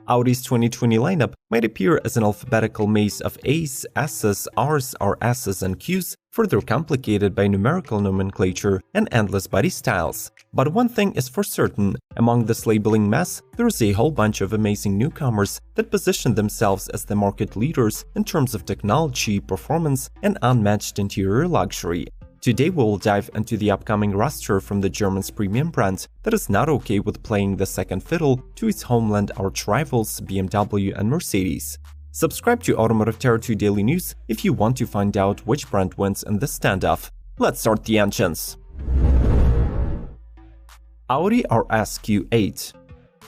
Audi's 2020 lineup might appear as an alphabetical maze of A's, S's, R's, RS's, and Q's, further complicated by numerical nomenclature and endless body styles. But one thing is for certain, among this labeling mess, there is a whole bunch of amazing newcomers that position themselves as the market leaders in terms of technology, performance, and unmatched interior luxury. Today we will dive into the upcoming roster from the German's premium brand that is not okay with playing the second fiddle to its homeland arch-rivals BMW and Mercedes. Subscribe to Automotive Territory Daily News if you want to find out which brand wins in this standoff. Let's start the engines. Audi RS Q8.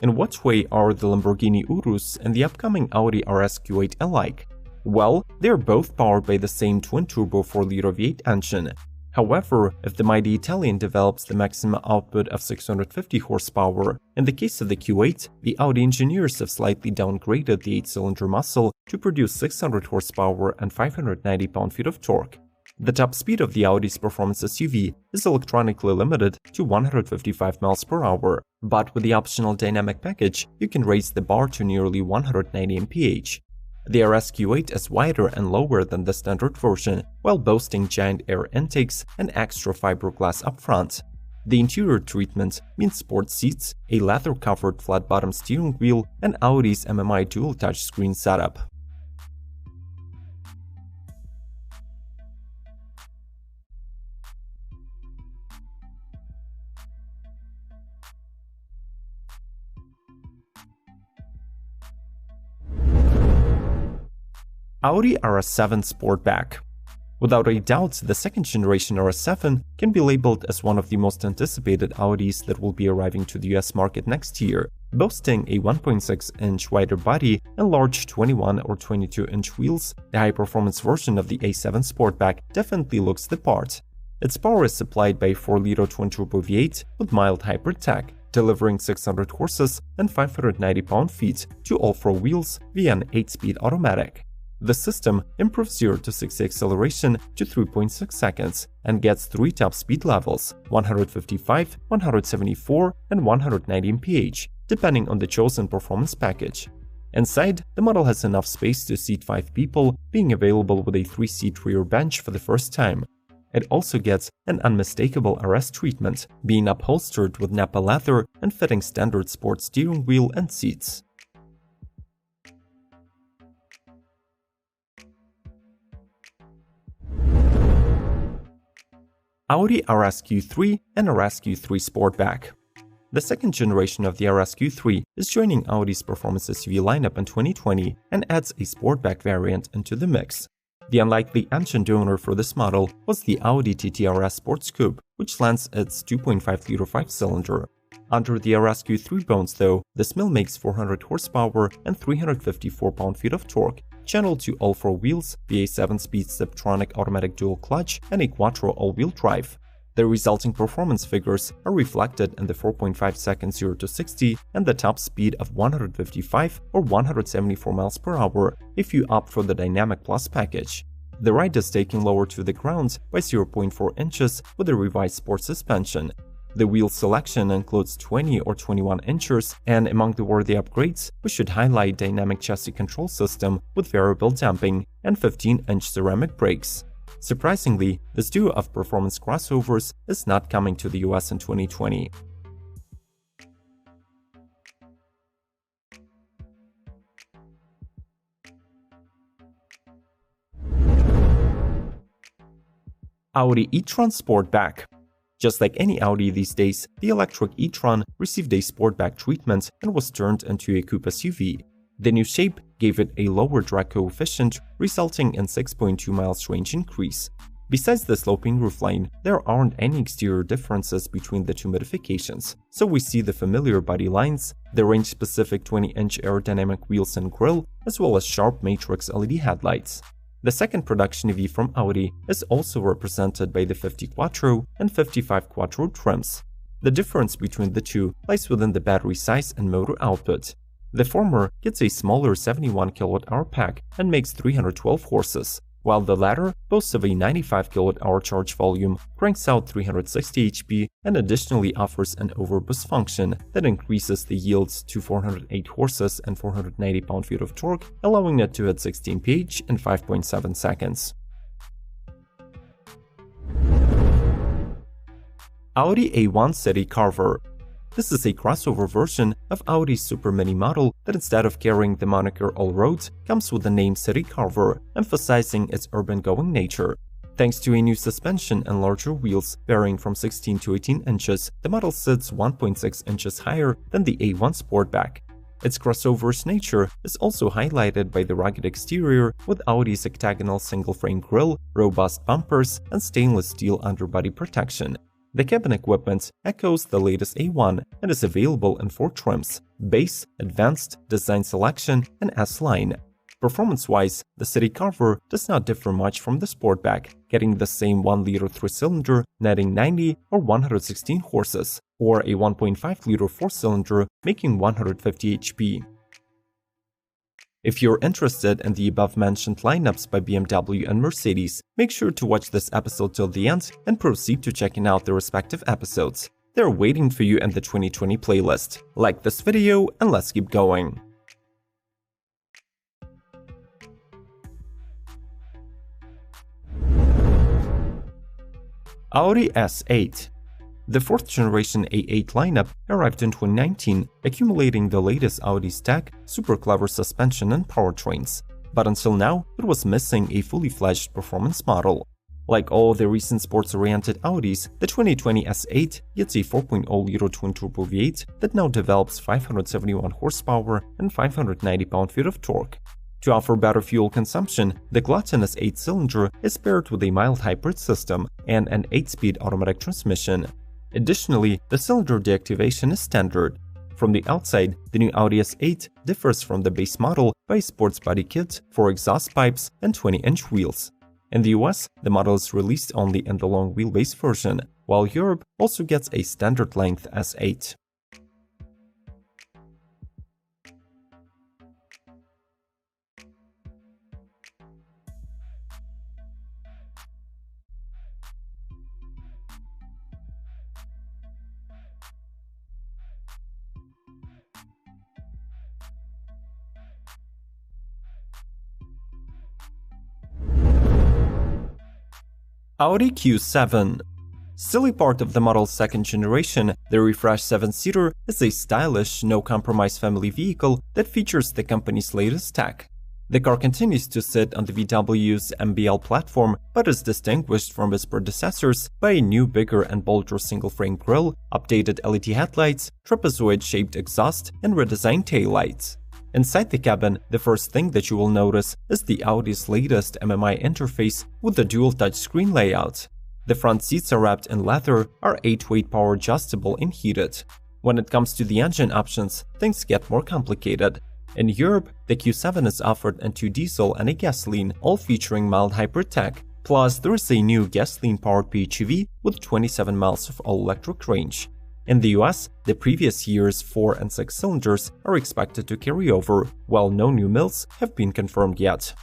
In what way are the Lamborghini Urus and the upcoming Audi RS Q8 alike? Well, they are both powered by the same twin-turbo 4-liter V8 engine. However, if the mighty Italian develops the maximum output of 650 horsepower, in the case of the Q8, the Audi engineers have slightly downgraded the 8-cylinder muscle to produce 600 horsepower and 590 pound-feet of torque. The top speed of the Audi's performance SUV is electronically limited to 155 miles per hour, but with the optional dynamic package, you can raise the bar to nearly 190 mph. The RS Q8 is wider and lower than the standard version, while boasting giant air intakes and extra fiberglass up front. The interior treatment means sports seats, a leather-covered flat-bottom steering wheel, and Audi's MMI dual touchscreen setup. Audi RS7 Sportback. Without a doubt, the second-generation RS7 can be labeled as one of the most anticipated Audis that will be arriving to the US market next year. Boasting a 1.6-inch wider body and large 21 or 22-inch wheels, the high-performance version of the A7 Sportback definitely looks the part. Its power is supplied by a 4-liter twin-turbo V8 with mild hybrid tech, delivering 600 horses and 590 pound-feet to all four wheels via an 8-speed automatic. The system improves 0 to 60 acceleration to 3.6 seconds and gets 3 top speed levels: 155, 174, and 190 mph, depending on the chosen performance package. Inside, the model has enough space to seat 5 people, being available with a 3-seat rear bench for the first time. It also gets an unmistakable RS treatment, being upholstered with Nappa leather and fitting standard sports steering wheel and seats. Audi RS Q3 and RS Q3 Sportback. The second generation of the RS Q3 is joining Audi's performance SUV lineup in 2020 and adds a Sportback variant into the mix. The unlikely engine donor for this model was the Audi TT RS Sports Coupe, which lends its 2.5-liter 5-cylinder. Under the RS Q3 bones, though, this mill makes 400 horsepower and 354 pound-feet of torque, channeled to all four wheels via a 7-speed Steptronic automatic dual clutch and a quattro all-wheel drive. The resulting performance figures are reflected in the 4.5 second 0 to 60 and the top speed of 155 or 174 miles per hour if you opt for the Dynamic Plus package. The ride is taken lower to the ground by 0.4 inches with a revised sport suspension. The wheel selection includes 20 or 21 inches, and among the worthy upgrades, we should highlight dynamic chassis control system with variable damping and 15-inch ceramic brakes. Surprisingly, this duo of performance crossovers is not coming to the US in 2020. Audi e-tron Sportback. Just like any Audi these days, the electric e-tron received a Sportback treatment and was turned into a coupe SUV. The new shape gave it a lower drag coefficient, resulting in 6.2 miles range increase. Besides the sloping roofline, there aren't any exterior differences between the two modifications, so we see the familiar body lines, the range-specific 20-inch aerodynamic wheels and grille, as well as sharp matrix LED headlights. The second production EV from Audi is also represented by the 50 Quattro and 55 Quattro trims. The difference between the two lies within the battery size and motor output. The former gets a smaller 71 kWh pack and makes 312 horses, while the latter boasts of a 95 kWh charge volume, cranks out 360 HP, and additionally offers an overboost function that increases the yields to 408 horses and 490 pound-feet of torque, allowing it to hit 16 mph in 5.7 seconds. Audi A1 City Carver. This is a crossover version of Audi's Super Mini model that, instead of carrying the moniker All Roads, comes with the name City Carver, emphasizing its urban-going nature. Thanks to a new suspension and larger wheels varying from 16 to 18 inches, the model sits 1.6 inches higher than the A1 Sportback. Its crossover's nature is also highlighted by the rugged exterior with Audi's octagonal single-frame grille, robust bumpers, and stainless steel underbody protection. The cabin equipment echoes the latest A1 and is available in 4 trims: Base, Advanced, Design Selection, and S-Line. Performance-wise, the City Carver does not differ much from the Sportback, getting the same 1-liter 3-cylinder netting 90 or 116 horses, or a 1.5-liter 4-cylinder making 150 HP. If you're interested in the above-mentioned lineups by BMW and Mercedes, make sure to watch this episode till the end and proceed to checking out the respective episodes. They're waiting for you in the 2020 playlist. Like this video and let's keep going. Audi S8. The 4th generation A8 lineup arrived in 2019, accumulating the latest Audi stack, super clever suspension and powertrains. But until now, it was missing a fully fledged performance model. Like all the recent sports-oriented Audis, the 2020 S8 gets a 4.0-liter twin-turbo V8 that now develops 571 horsepower and 590 pound-feet of torque. To offer better fuel consumption, the gluttonous 8-cylinder is paired with a mild hybrid system and an 8-speed automatic transmission. Additionally, the cylinder deactivation is standard. From the outside, the new Audi S8 differs from the base model by a sports body kit, 4 exhaust pipes, and 20-inch wheels. In the US, the model is released only in the long wheelbase version, while Europe also gets a standard length S8. Audi Q7. Still a part of the model's 2nd generation, the refreshed 7-seater is a stylish, no-compromise family vehicle that features the company's latest tech. The car continues to sit on the VW's MBL platform, but is distinguished from its predecessors by a new, bigger and bolder single-frame grille, updated LED headlights, trapezoid-shaped exhaust, and redesigned taillights. Inside the cabin, the first thing that you will notice is the Audi's latest MMI interface with the dual touchscreen layout. The front seats are wrapped in leather, are 8-way power adjustable and heated. When it comes to the engine options, things get more complicated. In Europe, the Q7 is offered in 2 diesel and a gasoline, all featuring mild hybrid tech. Plus, there is a new gasoline-powered PHEV with 27 miles of all-electric range. In the US, the previous year's 4 and 6 cylinders are expected to carry over, while no new mills have been confirmed yet.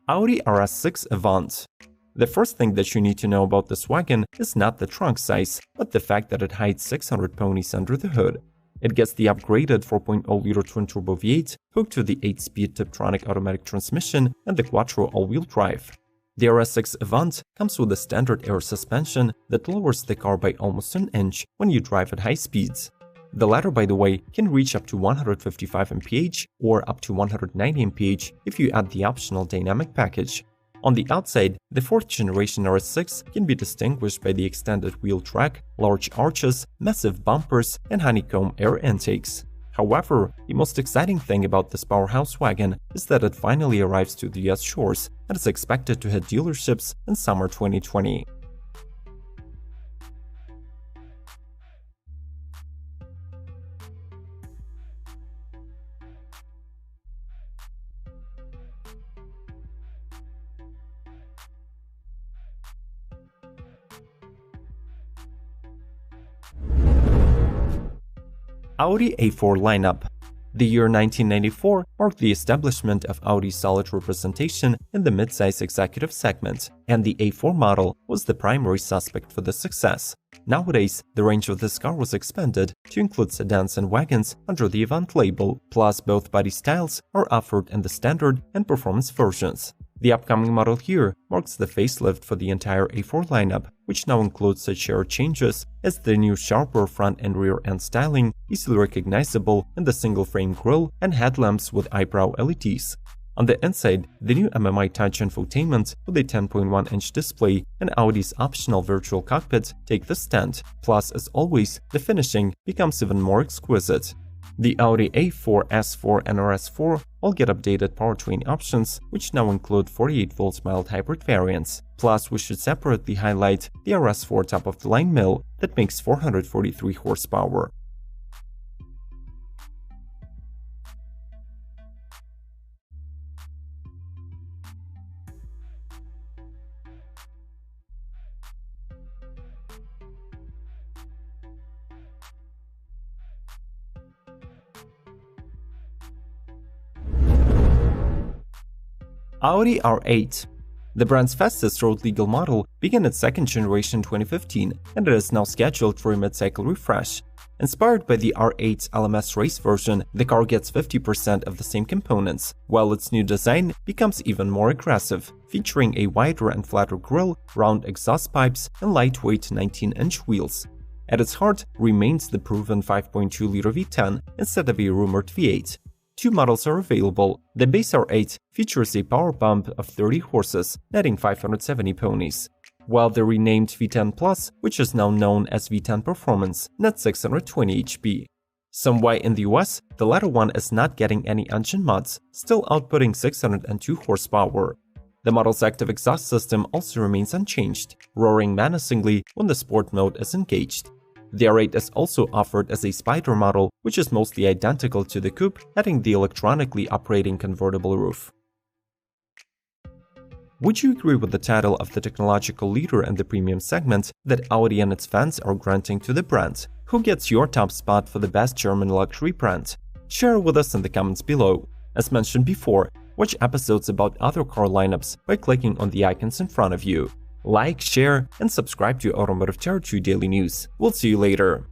Audi RS6 Avant. The first thing that you need to know about this wagon is not the trunk size, but the fact that it hides 600 ponies under the hood. It gets the upgraded 4.0-liter twin-turbo V8 hooked to the 8-speed Tiptronic automatic transmission and the Quattro all-wheel drive. The RS6 Avant comes with a standard air suspension that lowers the car by almost an inch when you drive at high speeds. The latter, by the way, can reach up to 155 mph or up to 190 mph if you add the optional dynamic package. On the outside, the 4th generation RS6 can be distinguished by the extended wheel track, large arches, massive bumpers, and honeycomb air intakes. However, the most exciting thing about this powerhouse wagon is that it finally arrives to the US shores and is expected to hit dealerships in summer 2020. Audi A4 lineup. The year 1994 marked the establishment of Audi's solid representation in the midsize executive segment, and the A4 model was the primary suspect for the success. Nowadays, the range of this car was expanded to include sedans and wagons under the Avant label, plus both body styles are offered in the standard and performance versions. The upcoming model here marks the facelift for the entire A4 lineup, which now includes such shared changes as the new sharper front and rear end styling, easily recognizable in the single-frame grille, and headlamps with eyebrow LEDs. On the inside, the new MMI Touch infotainment with a 10.1-inch display and Audi's optional virtual cockpit take the stand, plus as always, the finishing becomes even more exquisite. The Audi A4, S4 and RS4 all get updated powertrain options, which now include 48V mild hybrid variants. Plus, we should separately highlight the RS4 top-of-the-line mill that makes 443 horsepower. Audi R8. The brand's fastest road-legal model began its second generation in 2015, and it is now scheduled for a mid-cycle refresh. Inspired by the R8's LMS race version, the car gets 50% of the same components, while its new design becomes even more aggressive, featuring a wider and flatter grille, round exhaust pipes, and lightweight 19-inch wheels. At its heart remains the proven 5.2-liter V10 instead of a rumored V8. Two models are available. The base R8 features a power pump of 30 horses, netting 570 ponies, while the renamed V10 Plus, which is now known as V10 Performance, nets 620 HP. Somewhere in the US, the latter one is not getting any engine mods, still outputting 602 horsepower. The model's active exhaust system also remains unchanged, roaring menacingly when the sport mode is engaged. The R8 is also offered as a Spider model, which is mostly identical to the coupe, adding the electronically operating convertible roof. Would you agree with the title of the technological leader in the premium segment that Audi and its fans are granting to the brand? Who gets your top spot for the best German luxury brand? Share with us in the comments below. As mentioned before, watch episodes about other car lineups by clicking on the icons in front of you. Like, share, and subscribe to Automotive Territory Daily News. We'll see you later.